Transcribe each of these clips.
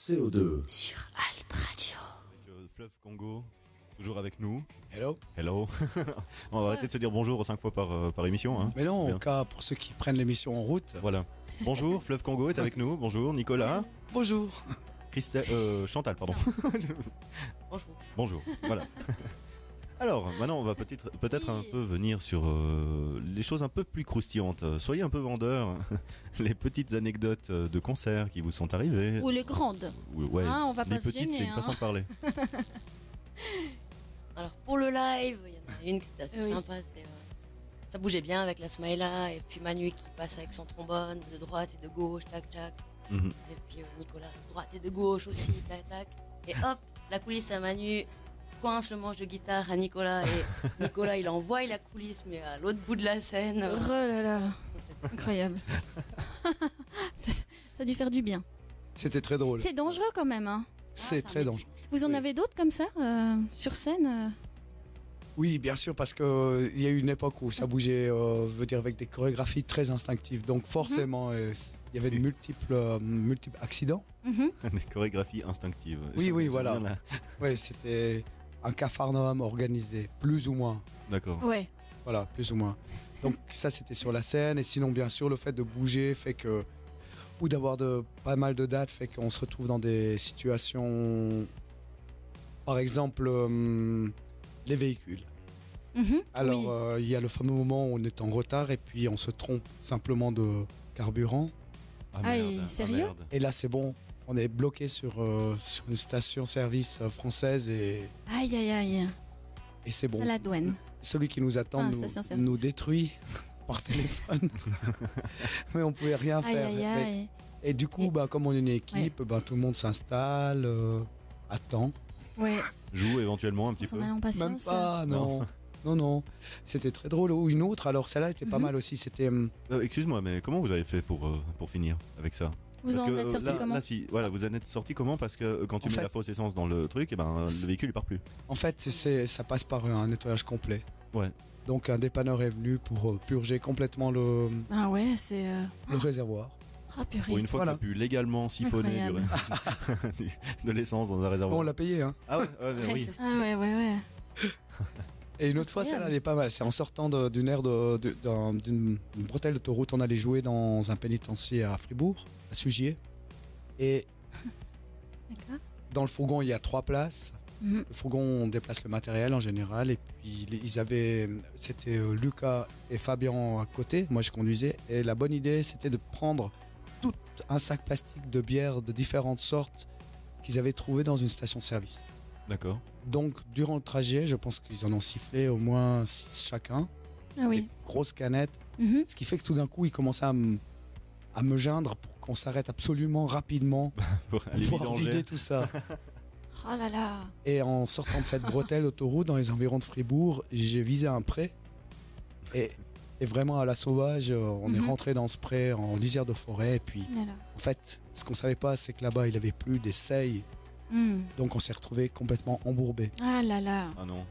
CO2 sur Alp Radio. Avec, Fleuve Congo, toujours avec nous. Hello. Hello. On va arrêter de se dire bonjour 5 fois par émission. Hein. Mais non, Bien. au cas pour ceux qui prennent l'émission en route. Voilà. Bonjour, Fleuve Congo est avec nous. Bonjour, Nicolas. Bonjour. Chantal, pardon. Bonjour. Bonjour. Voilà. Alors, maintenant, on va peut-être un peu venir sur les choses un peu plus croustillantes. Soyez un peu vendeurs. Les petites anecdotes de concerts qui vous sont arrivées. Ou les grandes. Ouais. Hein, on va les pas se petites, gêner, c'est une hein. façon de parler. Alors pour le live, il y en a une qui était assez Oui. sympa, ça bougeait bien avec la Smaïla et puis Manu qui passe avec son trombone de droite et de gauche, tac tac. Mhm. Et puis Nicolas de droite et de gauche aussi, tac tac. Et hop, la coulisse à Manu coince le manche de guitare à Nicolas et Nicolas il envoie la coulisse mais à l'autre bout de la scène. Oh là là, incroyable. ça a dû faire du bien. C'était très drôle. C'est dangereux quand même. Hein. C'est très dangereux. Vous en Oui. avez d'autres comme ça sur scène Oui, bien sûr, parce que il y a eu une époque où ça bougeait, veut dire avec des chorégraphies très instinctives. Donc forcément, il y avait de multiples accidents. Mhm. Des chorégraphies instinctives. Oui, J'aime voilà. bien Ouais, c'était un capharnaüm organisé, plus ou moins. D'accord. Ouais. Voilà, plus ou moins. Donc ça, c'était sur la scène. Et sinon, bien sûr, le fait de bouger fait que, ou d'avoir pas mal de dates, fait qu'on se retrouve dans des situations, par exemple, les véhicules. Mhm. Alors, Oui. il y a le fameux moment où on est en retard et puis on se trompe simplement de carburant. Ah, Ah, merde, et ah, sérieux merde. Et là, c'est bon. On est bloqué sur une station-service française et Aïe aïe aïe. c'est bon. À la douane. Celui qui nous attend Ah, station-service. nous détruit par téléphone. Mais on pouvait rien Aïe faire. aïe aïe. Et du coup, Et- comme on est une équipe, tout le monde s'installe, attend. Ouais. Joue éventuellement un On petit s'en peu. met en Même patience. pas, non. Non. C'était très drôle. Ou une autre, alors celle-là était pas Mhm. mal aussi. C'était Excuse-moi, mais comment vous avez fait pour finir avec ça? Vous Parce en que, êtes sorti là, comment là, voilà, vous en êtes sorti comment? Parce que quand tu En mets fait- la fausse essence dans le truc, le véhicule il part plus. En fait, ça passe par un nettoyage complet. Ouais. Donc un dépanneur est venu pour purger complètement le Ah ouais, c'est. réservoir. Ah purée. Pour une fois Voilà. que tu as pu légalement siphonner Incroyable. de l'essence dans un réservoir. On l'a payé, hein. Ah ouais, mais oui. Ah ouais. Et une autre fois, Incroyable. celle-là, elle est pas mal. C'est en sortant d'une aire d'une bretelle d'autoroute, on allait jouer dans un pénitencier à Fribourg, à Sugier. Et D'accord. dans le fourgon, il y a 3 places. Mhm. Le fourgon, on déplace le matériel en général. Et puis, c'était Lucas et Fabien à côté. Moi, je conduisais. Et la bonne idée, c'était de prendre tout un sac plastique de bière de différentes sortes qu'ils avaient trouvé dans une station-service. D'accord. Donc, durant le trajet, je pense qu'ils en ont sifflé au moins 6 chacun. Ah oui. Des grosses canettes. Mhm. Ce qui fait que tout d'un coup, ils commençaient à me geindre pour qu'on s'arrête absolument rapidement Pour aller pour pouvoir vidanger. vider tout ça. Oh là là. Et en sortant de cette bretelle d'autoroute dans les environs de Fribourg, j'ai visé un pré. Et vraiment à la sauvage, on est Mhm. rentré dans ce pré en lisière de forêt. Et puis, Oh là là. en fait, ce qu'on savait pas, c'est que là-bas, il n'y avait plus des seilles. Hmm. Donc, on s'est retrouvé complètement embourbé. Ah là là. Ah non.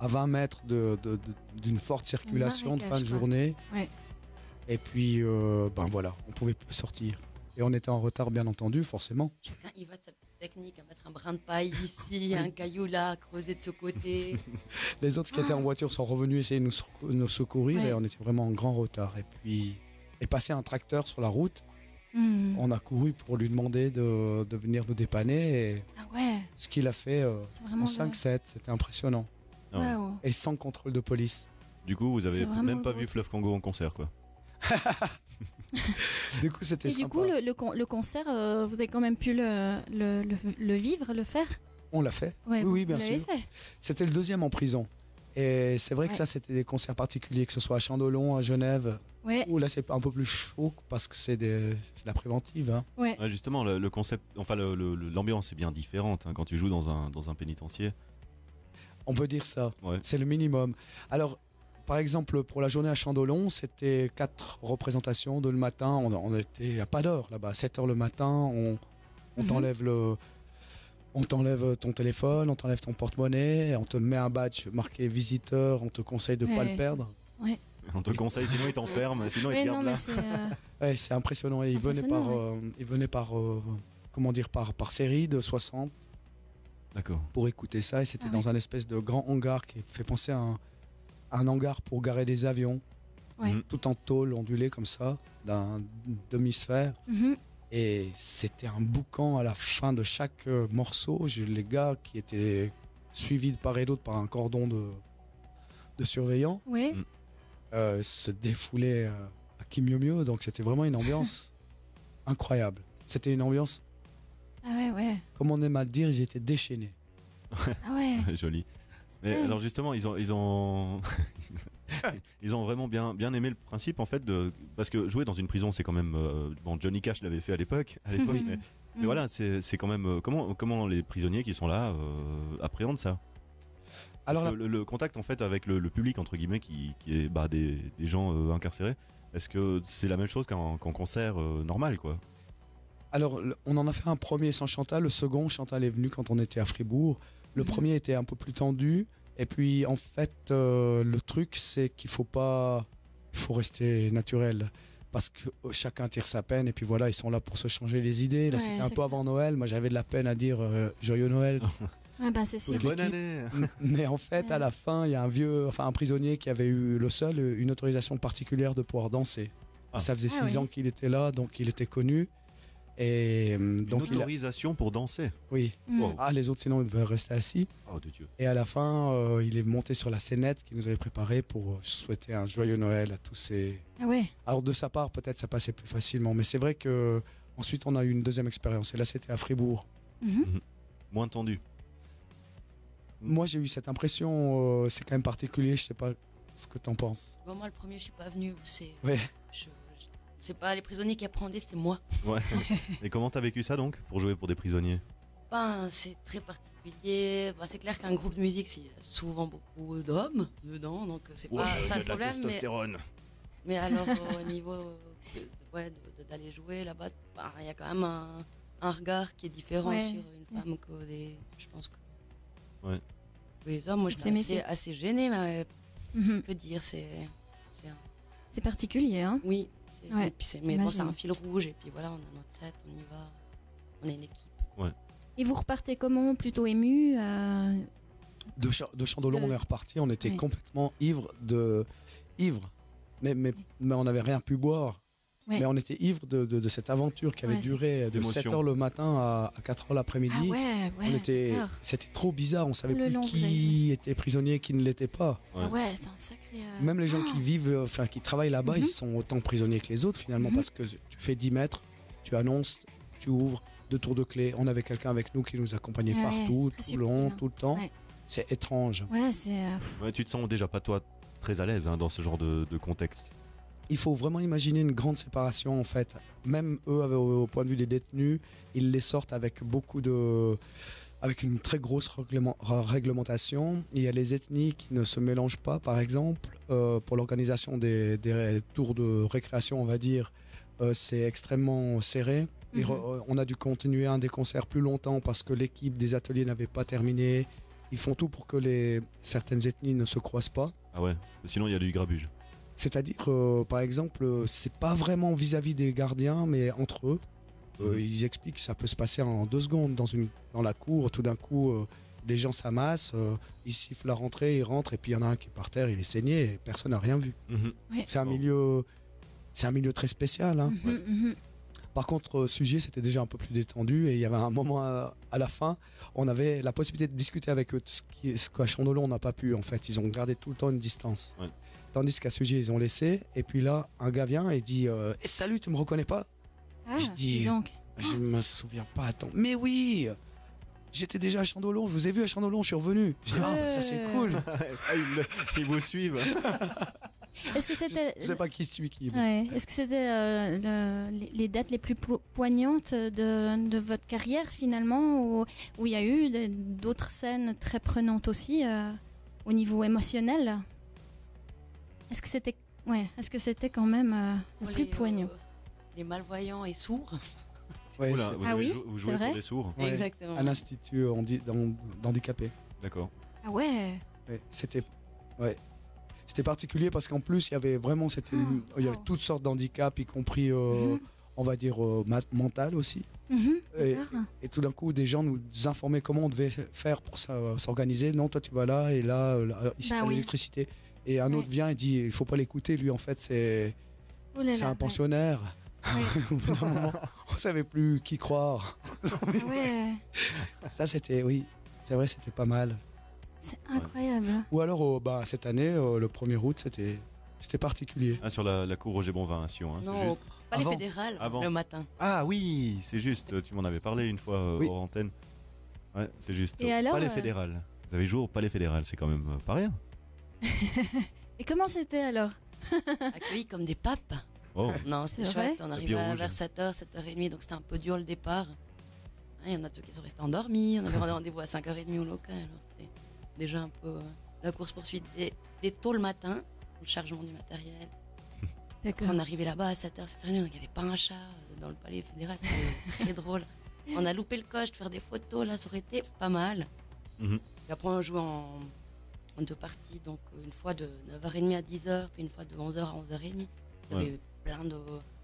À 20 mètres d'une forte circulation de fin de marécage, quoi. journée. Ouais. Et puis, voilà, on pouvait plus sortir. Et on était en retard, bien entendu, forcément. Chacun il va de sa petite technique à mettre un brin de paille ici, un caillou là, creuser de ce côté. Les autres qui étaient en voiture sont revenus essayer de nous secourir Ouais. et on était vraiment en grand retard. Et puis, passé un tracteur sur la route, Hmm. on a couru pour lui demander de venir nous dépanner. Et Ah ouais. ce qu'il a fait C'est en vraiment. 5-7, c'était impressionnant. Ah ouais. Waouh. Et sans contrôle de police. Du coup, vous avez C'est vraiment même pas drôle. vu Fleuve Congo en concert, quoi. Du coup, c'était Et sympa. du coup, le concert, vous avez quand même pu le vivre, le faire. On l'a fait. Ouais. Oui, vous bien l'avez sûr. fait. C'était le 2e en prison. Et c'est vrai que Ouais. ça, c'était des concerts particuliers, que ce soit à Chandolon, à Genève, Ouais. où là, c'est un peu plus chaud parce que c'est de la préventive. Hein. Ouais. Ouais, justement, le concept, enfin l'ambiance est bien différente hein, quand tu joues dans un pénitencier. On peut dire ça. Ouais. C'est le minimum. Alors, par exemple, pour la journée à Chandolon, c'était 4 représentations de le matin. On était à pas d'heure là-bas. À 7 heures le matin, on Mhm. t'enlève ton téléphone, on t'enlève ton porte-monnaie, on te met un badge marqué visiteur, on te conseille de pas Ouais, le perdre. On te le conseille, sinon il t'enferme, sinon il Ouais, te non, garde mais là. c'est. Ouais, c'est impressionnant. Et C'est il venait par, impressionnant, comment dire, par série de 60 D'accord. pour écouter ça. Et c'était Ah dans un espèce de grand hangar qui fait penser à un hangar pour garer des avions, Ouais. tout en tôle ondulée comme ça, d'un demi-sphère. Mhm. Et c'était un boucan à la fin de chaque morceau. J'ai les gars qui étaient suivis de part et d'autre par un cordon de surveillants Ouais. se défoulaient à qui mieux mieux. Donc c'était vraiment une ambiance incroyable. C'était une ambiance, Ah ouais, ouais. comme on aime à le dire, ils étaient déchaînés. Ah ouais. Joli. Mais Ouais. alors justement, ils ont ils ont vraiment bien aimé le principe en fait parce que jouer dans une prison, c'est quand même bon, Johnny Cash l'avait fait à l'époque, mais voilà, c'est quand même comment les prisonniers qui sont là appréhendent ça. Alors Parce que le contact en fait avec le public entre guillemets qui est des gens incarcérés. Est-ce que c'est la même chose qu'en concert normal quoi? Alors, on en a fait un premier sans Chantal. Le second, Chantal est venue quand on était à Fribourg. Le premier était un peu plus tendu. Et puis, en fait, le truc, c'est qu'il faut rester naturel. Parce que chacun tire sa peine. Et puis voilà, ils sont là pour se changer les idées. Là, Ouais, c'était un c'est peu clair. avant Noël. Moi, j'avais de la peine à dire Joyeux Noël. Ouais, bah, c'est sûr. Oui. Bonne l'équipe. année. Mais en fait, à la fin, il y a un prisonnier qui avait eu une autorisation particulière de pouvoir danser. Ah. Ça faisait Ah 6 oui. ans qu'il était là, donc il était connu. Et donc, Une autorisation pour danser. oui. Mm. Wow. Ah, les autres, sinon, ils devaient rester assis. Oh de Dieu. Et à la fin, il est monté sur la scénette qu'il nous avait préparée pour souhaiter un joyeux Noël à tous ces. Ah ouais. Alors, de sa part, peut-être ça passait plus facilement. Mais c'est vrai que ensuite on a eu une deuxième expérience. Et là, c'était à Fribourg. Mhm. Moins tendu. Moi, j'ai eu cette impression, c'est quand même particulier. Je sais pas ce que t'en penses. Bon, moi, le premier, je suis pas venu. Ouais. C'est pas les prisonniers qui apprendaient, c'était moi. Ouais. Et comment t'as vécu ça donc pour jouer pour des prisonniers? Ben, c'est très particulier. Ben, c'est clair qu'un groupe de musique, il y a souvent beaucoup d'hommes dedans, donc c'est pas ça le problème. Mais alors, au niveau d'aller jouer là-bas, ben, il y a quand même un regard qui est différent Ouais, sur une c'est- femme que je pense que. Ouais. Les hommes, moi, Sur je ces suis messieurs. assez gênée, mais Mhm. on peut dire, c'est un. C'est particulier, hein. Oui. Ouais, Et puis mais bon, c'est j'imagine. un fil rouge, et puis voilà, on a notre set, on y va, on est une équipe. Et vous repartez comment? Plutôt ému De Chandelon, De- on est reparti. On était Ouais. complètement ivres. Mais on n'avait rien pu boire. Ouais. Mais on était ivres de cette aventure qui avait Ouais, duré de L'émotion. 7h le matin à 4h l'après-midi. Ah ouais, ouais. d'accord. C'était trop bizarre, on savait Tout le plus long, vous qui était prisonnier, qui ne l'était pas. Ouais. Ah ouais, c'est un sacré. Même les gens qui vivent, qui travaillent là-bas, Mhm. ils sont autant prisonniers que les autres finalement, Mhm. parce que tu fais 10 mètres, tu annonces, tu ouvres, 2 tours de clé. On avait quelqu'un avec nous qui nous accompagnait Ouais, partout, c'est très tout le long, subtil, hein. tout le temps. Ouais. C'est étrange. Ouais, c'est. Ouais, tu te sens déjà pas toi très à l'aise dans ce genre de contexte. Il faut vraiment imaginer une grande séparation en fait. Même eux, au point de vue des détenus, ils les sortent avec avec une très grosse réglementation. Il y a les ethnies qui ne se mélangent pas, par exemple, pour l'organisation des tours de récréation, on va dire, c'est extrêmement serré. Mhm. On a dû continuer un des concerts plus longtemps parce que l'équipe des ateliers n'avait pas terminé. Ils font tout pour que certaines ethnies ne se croisent pas. Ah ouais. Sinon il y a du grabuge. C'est-à-dire, par exemple, c'est pas vraiment vis-à-vis des gardiens, mais entre eux. Ils expliquent que ça peut se passer en 2 secondes dans la cour. Tout d'un coup, des gens s'amassent, ils sifflent la rentrée, ils rentrent, et puis il y en a un qui est par terre, il est saigné, et personne n'a rien vu. Mhm. Ouais. C'est un Bon. milieu très spécial. Hein. Mhm, mhm. Par contre, sujet, c'était déjà un peu plus détendu, et il y avait un moment à la fin, on avait la possibilité de discuter avec eux, ce qu'à Chandelon on n'a pas pu en fait. Ils ont gardé tout le temps une distance. Ouais. Tandis qu'à sujet, ils ont laissé, et puis là, un gars vient et dit Eh, salut, tu me reconnais pas? Ah, Je dis- dis donc. Je me souviens pas, attends. Mais oui, j'étais déjà à Chandelon, je vous ai vu à Chandelon, je suis revenu. Je dis, ah, ça c'est cool. Ah, ils vous suivent. Est-ce que c'était. Je sais pas qui suit qui. Ouais. Est-ce que c'était les dates les plus poignantes de votre carrière finalement, où il y a eu d'autres scènes très prenantes aussi au niveau émotionnel? Est-ce que c'était quand même le Pour plus poignant? Les malvoyants et sourds. Ouais, Oula, c'est- vous, Ah oui, vous c'est jouez vrai pour les sourds. Ouais. Exactement. un institut d'handicapés. D'accord. Ah ouais. Ouais, c'était particulier parce qu'en plus il y avait vraiment il y avait toutes sortes d'handicaps, y compris on va dire, mentale aussi. Et tout d'un coup, des gens nous informaient comment on devait faire pour s'organiser. Non, toi tu vas là, et là ici t'as l'électricité. Et un autre vient et dit, il faut pas l'écouter, lui en fait c'est un pensionnaire. Au bout d'un moment, on savait plus qui croire. Ça c'était, oui, c'est vrai, c'était pas mal. C'est incroyable. Ou alors, cette année, le 1er août, c'était particulier. Ah, sur la cour Roger Bonvin à Sion, hein, non, c'est juste. Pas les fédérales, le matin. Ah oui, c'est juste, tu m'en avais parlé une fois hors antenne. Ouais, c'est juste. Et alors, pas les fédérales. Vous avez joué au Palais fédéral, c'est quand même pas rien. Et comment c'était alors? Accueillis comme des papes. Oh. Non, c'était chouette. On arrivait vers 7h, 7h30, donc c'était un peu dur le départ. Il y en a qui sont restés endormis. On avait rendez-vous à 5h30 au local. Alors c'était déjà un peu la course-poursuite des tôt le matin, le chargement du matériel. D'accord. On arrivait là-bas à 7h, 7h30, donc il n'y avait pas un chat dans le palais fédéral. C'était très drôle. On a loupé le coche de faire des photos, là, ça aurait été pas mal. Et après, on jouait en 2 parties, donc une fois de 9h30 à 10h, puis une fois de 11h à 11h30. Il y avait plein de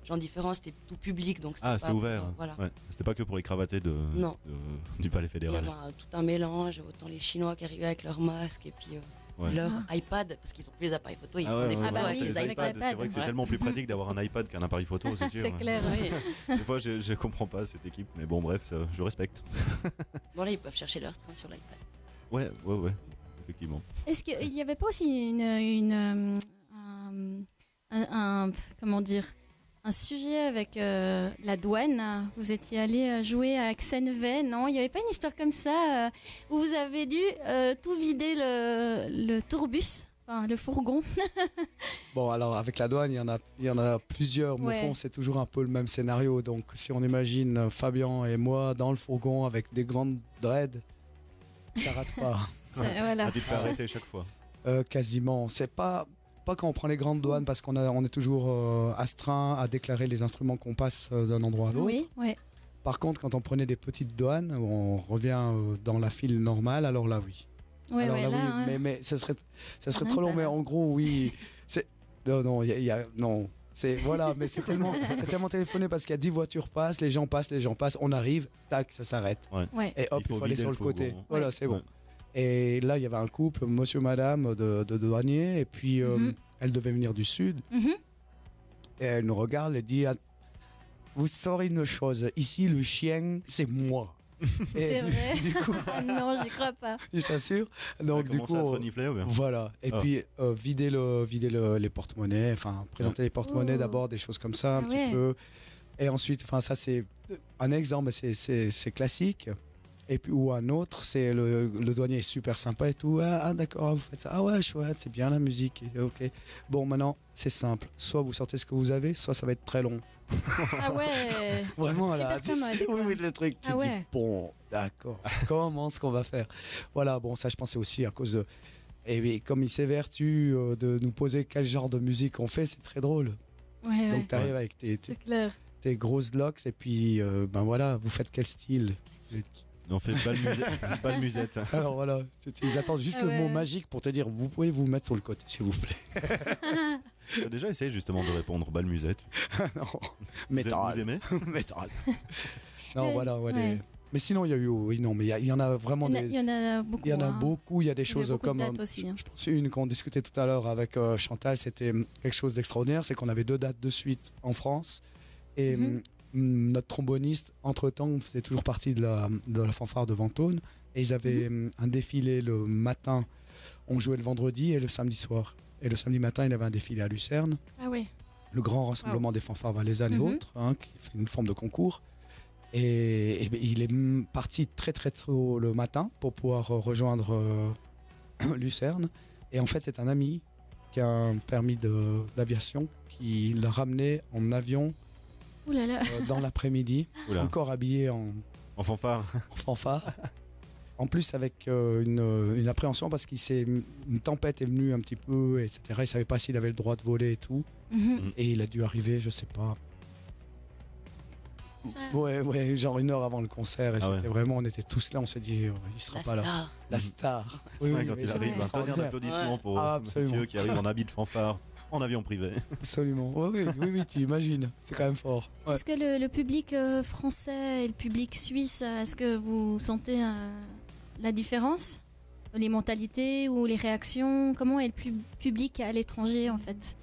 gens différents, c'était tout public. Donc c'était ouvert. Voilà. Ouais. C'était pas que pour les cravatés du Palais fédéral. Il y avait tout un mélange, autant les Chinois qui arrivaient avec leurs masques et puis leur iPad, parce qu'ils ont plus les appareils photo, ils font des photos avec les iPads. C'est vrai que c'est tellement plus pratique d'avoir un iPad qu'un appareil photo, c'est sûr. C'est clair, oui. Des fois, je comprends pas cette équipe, mais bon, bref, je respecte. Bon, là, ils peuvent chercher leur train sur l'iPad. Ouais, effectivement. Est-ce qu'il n'y avait pas aussi comment dire, un sujet avec la douane? Vous étiez allé jouer à Xenevay, non? Il n'y avait pas une histoire comme ça où vous avez dû tout vider le tourbus, enfin le fourgon? Bon, alors avec la douane, il y en a plusieurs. Mais au fond, c'est toujours un peu le même scénario. Donc si on imagine Fabien et moi dans le fourgon avec des grandes dreads, ça rate pas. Voilà. Tu te fais arrêter chaque fois. Quasiment. C'est pas quand on prend les grandes douanes parce qu'on est toujours astreint à déclarer les instruments qu'on passe d'un endroit à l'autre. Oui. Par contre, quand on prenait des petites douanes, on revient dans la file normale, alors là, oui. Mais ça serait trop long. Mais en gros, oui. Non. Mais c'est tellement téléphoné parce qu'il y a 10 voitures passent, les gens passent, on arrive, tac, ça s'arrête. Ouais. Et hop, il faut aller sur le côté. Voilà, c'est bon. Ouais. Et là, il y avait un couple, monsieur, madame, de douaniers, et puis elle devait venir du sud. Et elle nous regarde et dit, vous saurez une chose, ici, le chien, c'est moi. C'est vrai. Du coup, non, j'y crois pas. Je t'assure. Donc du coup, à te renifler, voilà. Et puis vider les porte-monnaies, enfin présenter les porte-monnaies d'abord, des choses comme ça un petit peu. Et ensuite, enfin ça c'est un exemple, c'est classique. Et puis ou un autre, c'est le douanier est super sympa et tout. Ah d'accord, vous faites ça. Ah ouais, chouette, c'est bien la musique. Ok. Bon, maintenant c'est simple. Soit vous sortez ce que vous avez, soit ça va être très long. Ah ouais. Vraiment là. Oui, le truc. Tu dis bon, d'accord. Comment est-ce qu'on va faire? Voilà. Bon, ça je pensais aussi à cause de. Et comme il s'évertue de nous poser quel genre de musique on fait, c'est très drôle. Ouais. Donc t'arrives avec tes grosses locks et puis ben voilà, vous faites quel style? On fait bal musette. Alors voilà, ils attendent juste le mot magique pour te dire vous pouvez vous mettre sur le côté s'il vous plaît. T'as déjà essayé justement de répondre bal musette? Non, métal. Vous aimez? Métal. Non, voilà. Mais sinon, il y a eu, mais il y en a vraiment Il y en a beaucoup. Il y en a beaucoup. Il y a des choses comme. Aussi, je pense une qu'on discutait tout à l'heure avec Chantal, c'était quelque chose d'extraordinaire, c'est qu'on avait 2 dates de suite en France et notre tromboniste, entre-temps, faisait toujours partie de la fanfare de Ventône et ils avaient un défilé le matin. On jouait le vendredi et le samedi soir. Et le samedi matin, il avait un défilé à Lucerne. Ah oui. Le grand rassemblement des fanfares valaisannes et autres, qui fait une forme de concours. Et il est parti très très tôt le matin pour pouvoir rejoindre Lucerne. Et en fait, c'est un ami qui a un permis d'aviation qui l'a ramené en avion dans l'après-midi, encore habillé en fanfare. En fanfare. En plus, avec une appréhension parce une tempête est venue un petit peu, etc. Il ne savait pas s'il avait le droit de voler et tout. Et il a dû arriver, je sais pas. Ouais, genre 1 heure avant le concert. Et c'était vraiment, on était tous là, on s'est dit, il sera pas là. La star. Oui, quand il arrive, un tonnerre d'applaudissements pour ce monsieur qui arrive en habit de fanfare. en avion privé. Absolument. Oui, tu imagines. C'est quand même fort. Ouais. Est-ce que le public français et le public suisse, est-ce que vous sentez la différence? Les mentalités ou les réactions? Comment est le public à l'étranger en fait?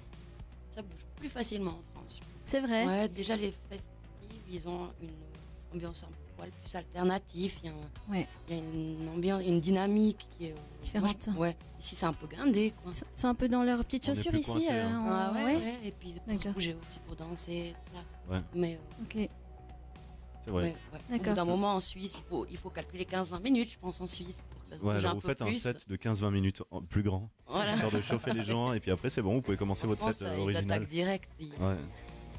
Ça bouge plus facilement en France. C'est vrai. Ouais, déjà les festives, ils ont une ambiance un poil plus alternative. Il y a une ambiance, une dynamique qui est différente. Ici c'est un peu guindé, quoi. Ils sont un peu dans leurs petites chaussures ici. Coincés, ouais. Et puis pour se bouger aussi, pour danser, tout ça. Ouais. Mais ok. C'est vrai. Au bout d'un moment en Suisse, il faut calculer 15-20 minutes, je pense, en Suisse. Pour que ça se bouge alors un vous peu faites plus. un set de 15-20 minutes plus grand, histoire de chauffer les gens, et puis après c'est bon, vous pouvez commencer votre set Ils original. attaquent direct. Ouais.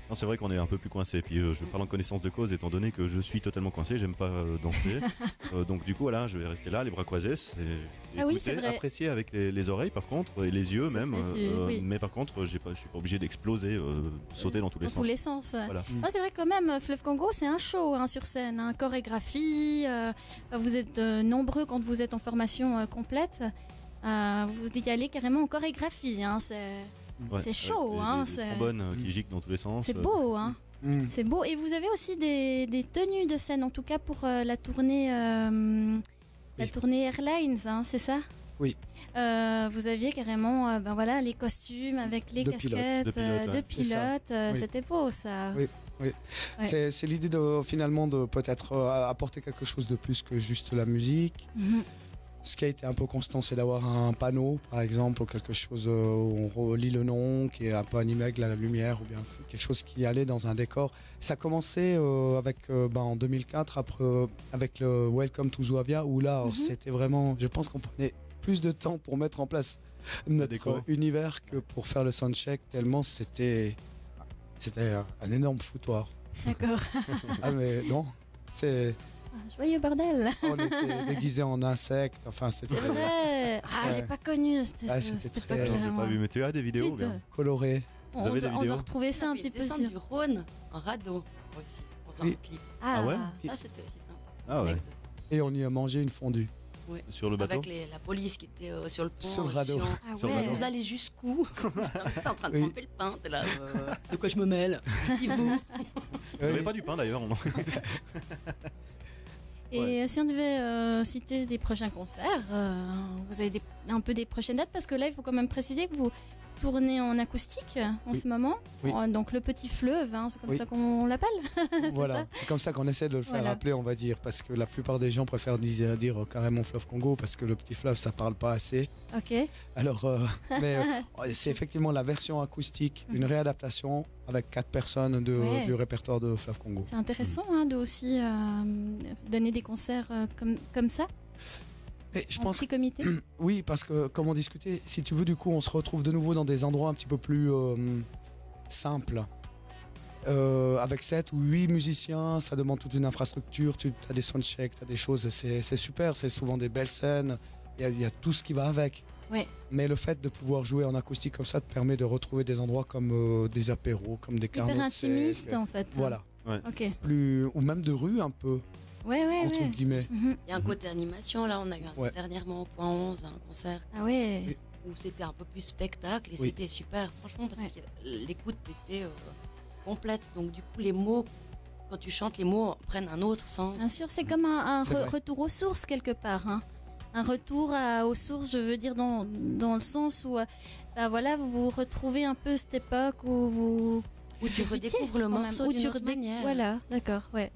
Non, c'est vrai qu'on est un peu plus coincé. Puis je parle en connaissance de cause, étant donné que je suis totalement coincé, j'aime pas danser. Donc du coup, voilà, je vais rester là, les bras croisés, et oui, c'est vrai. apprécier avec les oreilles par contre, et les yeux même. Oui. Mais par contre, je suis pas obligé d'exploser, sauter dans tous les sens. Dans tous les sens. Voilà. C'est vrai quand même, Fleuve Congo, c'est un show sur scène, chorégraphie. Vous êtes nombreux quand vous êtes en formation complète. Vous y allez carrément en chorégraphie. C'est chaud, des trombones qui giclent dans tous les sens. C'est beau, hein. C'est beau. Et vous avez aussi des tenues de scène, en tout cas pour la tournée, la tournée Airlines, hein, c'est ça? Oui. Vous aviez carrément, les costumes avec les casquettes de pilotes. C'était beau, ça. Oui. Ouais. C'est l'idée finalement de peut-être apporter quelque chose de plus que juste la musique. Ce qui a été un peu constant, c'est d'avoir un panneau, par exemple, ou quelque chose où on relit le nom, qui est un peu animé avec la lumière, ou bien quelque chose qui allait dans un décor. Ça commençait en 2004, avec le Welcome to Zuavia, où là, c'était vraiment... Je pense qu'on prenait plus de temps pour mettre en place notre univers que pour faire le soundcheck, tellement c'était un énorme foutoir. D'accord. Mais non, c'est... Joyeux bordel. On était déguisés en insectes, enfin c'était... C'est vrai. J'ai pas connu cette époque-là. J'ai pas vu, mais tu as des vidéos bien colorées. Vous avez des vidéos? On doit retrouver ça un petit peu sur... du Rhône en radeau aussi, pour un clip. Ouais. Ça c'était aussi sympa. Ah ouais. Et on y a mangé une fondue. Ouais. Sur le bateau? Avec la police qui était sur le pont. Sur le radeau. Vous allez jusqu'où? T'es en train de tremper le pain, t'es là. De quoi je me mêle? Vous n'avez pas du pain d'ailleurs? Et si on devait citer des prochains concerts, vous avez un peu des prochaines dates, parce que là il faut quand même préciser que vous tournez en acoustique en ce moment, donc le petit fleuve, c'est comme ça qu'on l'appelle. Voilà, c'est comme ça qu'on essaie de le faire appeler, on va dire, parce que la plupart des gens préfèrent dire carrément Fleuve Congo, parce que le petit fleuve ça parle pas assez. Ok. Alors, c'est effectivement la version acoustique, une réadaptation avec 4 personnes du répertoire de Fleuve Congo. C'est intéressant de aussi donner des concerts comme ça. Et je pense petit comité. Oui, parce que comme on discutait, si tu veux, du coup, on se retrouve de nouveau dans des endroits un petit peu plus simples. Avec 7 ou 8 musiciens, ça demande toute une infrastructure, tu as des soundchecks, tu as des choses, c'est super, c'est souvent des belles scènes, il y a tout ce qui va avec. Ouais. Mais le fait de pouvoir jouer en acoustique comme ça te permet de retrouver des endroits comme des apéros, comme des carnets. Hyper intimiste en fait. Voilà. Ouais. Ok. Ou même de rue un peu. Entre guillemets. Mm-hmm. Il y a un côté animation, là on a eu dernièrement au Point 11 un concert où c'était un peu plus spectacle et c'était super, franchement, parce que l'écoute était complète, donc du coup les mots, quand tu chantes, les mots prennent un autre sens. Bien sûr, c'est comme un retour aux sources quelque part, un retour aux sources, je veux dire dans le sens où vous vous retrouvez un peu cette époque où tu redécouvres le morceau d'une autre manière. Voilà, d'accord, ouais.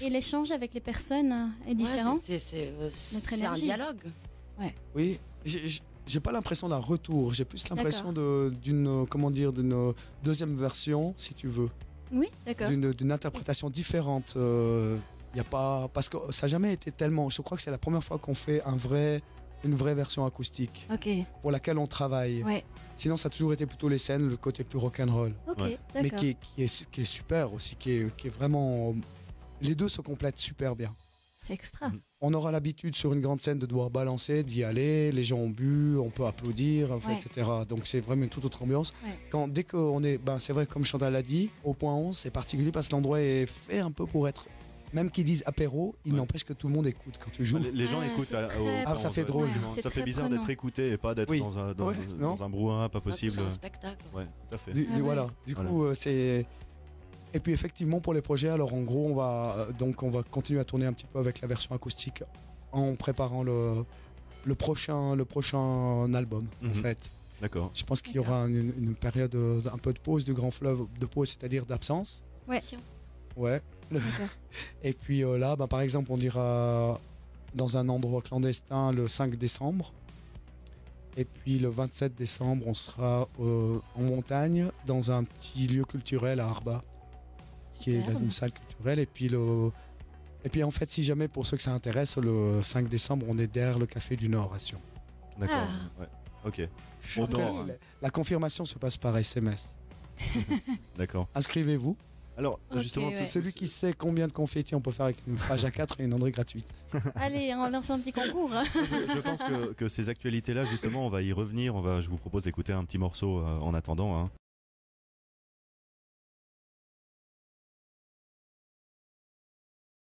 Et l'échange avec les personnes est différent. C'est un dialogue. Ouais. Oui, j'ai pas l'impression d'un retour. J'ai plus l'impression d'une deuxième version, si tu veux. Oui, d'accord. D'une interprétation différente. Y a pas, parce que ça n'a jamais été tellement. Je crois que c'est la première fois qu'on fait une vraie version acoustique. Pour laquelle on travaille. Ouais. Sinon, ça a toujours été plutôt les scènes, le côté plus rock'n'roll. Mais qui est super aussi, qui est vraiment. Les deux se complètent super bien. Extra. On aura l'habitude sur une grande scène de devoir balancer, d'y aller, les gens ont bu, on peut applaudir, etc. Donc c'est vraiment une toute autre ambiance. Dès qu'on est, c'est vrai, comme Chantal l'a dit, au Point 11, c'est particulier parce que l'endroit est fait un peu pour être même qu'ils disent apéro, il n'empêche que tout le monde écoute quand tu joues. Les gens écoutent. Ça fait drôle. Ça fait bizarre d'être écouté et pas d'être dans un brouhaha pas possible. C'est un spectacle. Ouais, tout à fait. Du coup, c'est... Et puis effectivement pour les projets, alors en gros on va continuer à tourner un petit peu avec la version acoustique en préparant le prochain album en fait. D'accord. Je pense qu'il y aura une période un peu de pause, de grand fleuve, de pause c'est-à-dire d'absence. Ouais. Et puis là, par exemple, on ira dans un endroit clandestin le 5 décembre. Et puis le 27 décembre, on sera en montagne dans un petit lieu culturel à Arba, qui est une salle culturelle. Et puis en fait, si jamais pour ceux que ça intéresse, le 5 décembre, on est derrière le Café du Nord à Sion. D'accord. Ouais. Ok. La confirmation se passe par SMS. D'accord. Inscrivez-vous. Alors, justement, celui qui sait combien de confettis on peut faire avec une page A4 et une entrée gratuite. Allez, on lance un petit concours. Je pense que ces actualités-là, justement, on va y revenir. Je vous propose d'écouter un petit morceau en attendant.